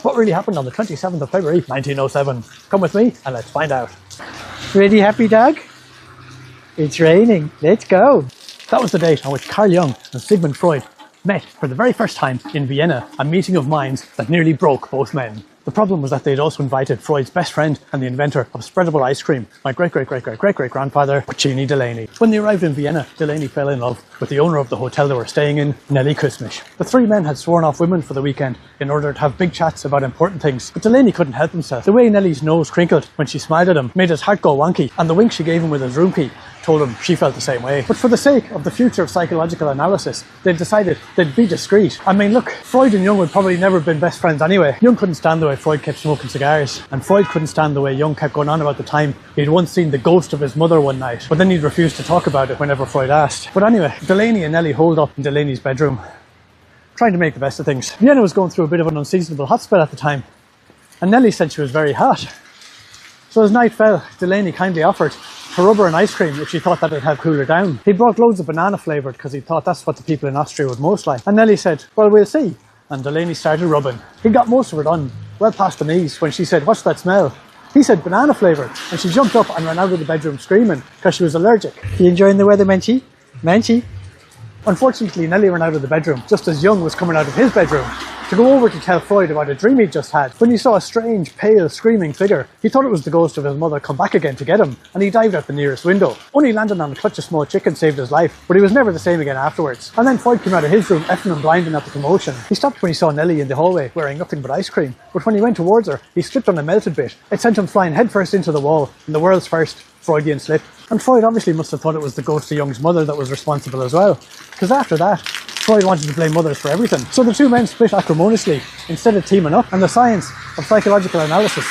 What really happened on the 27th of February 1907? Come with me and let's find out. Ready, happy dog? It's raining. Let's go. That was the date on which Carl Jung and Sigmund Freud met for the very first time in Vienna, a meeting of minds that nearly broke both men. The problem was that they'd also invited Freud's best friend and the inventor of spreadable ice cream, my great-great-great-great-great-great-grandfather, Puccini Delaney. When they arrived in Vienna, Delaney fell in love with the owner of the hotel they were staying in, Nellie Christmas. The three men had sworn off women for the weekend in order to have big chats about important things, but Delaney couldn't help himself. The way Nellie's nose crinkled when she smiled at him made his heart go wonky, and the wink she gave him with his room key told him she felt the same way. But for the sake of the future of psychological analysis, they decided they'd be discreet. I mean, look, Freud and Jung would probably never have been best friends anyway. Jung couldn't stand the way Freud kept smoking cigars, and Freud couldn't stand the way Jung kept going on about the time he'd once seen the ghost of his mother one night, but then he'd refuse to talk about it whenever Freud asked. But anyway, Delaney and Nellie holed up in Delaney's bedroom, trying to make the best of things. Vienna was going through a bit of an unseasonable hot spell at the time, and Nellie said she was very hot. So as night fell, Delaney kindly offered to rub her an ice cream if she thought that it'd help cool her down. He brought loads of banana flavoured because he thought that's what the people in Austria would most like. And Nellie said, well, we'll see. And Delaney started rubbing. He got most of her done, well past the knees, when she said, what's that smell? He said banana flavoured, and she jumped up and ran out of the bedroom screaming because she was allergic. You enjoying the weather, Menchie? Menchie? Unfortunately, Nellie ran out of the bedroom just as Jung was coming out of his bedroom to go over to tell Freud about a dream he'd just had. When he saw a strange, pale, screaming figure, he thought it was the ghost of his mother come back again to get him, and he dived out the nearest window. Only landing on a clutch of small chicken saved his life, but he was never the same again afterwards. And then Freud came out of his room, effing and blinding at the commotion. He stopped when he saw Nellie in the hallway, wearing nothing but ice cream, but when he went towards her, he slipped on a melted bit. It sent him flying headfirst into the wall, in the world's first Freudian slip. And Freud obviously must have thought it was the ghost of Jung's mother that was responsible as well, because after that, Freud wanted to blame mothers for everything. So the two men split acrimoniously instead of teaming up, and the science of psychological analysis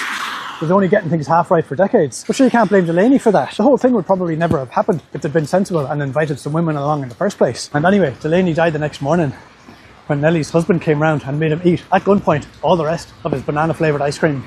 was only getting things half right for decades. But sure, you can't blame Delaney for that. The whole thing would probably never have happened if they'd been sensible and invited some women along in the first place. And anyway, Delaney died the next morning when Nellie's husband came round and made him eat, at gunpoint, all the rest of his banana flavoured ice cream.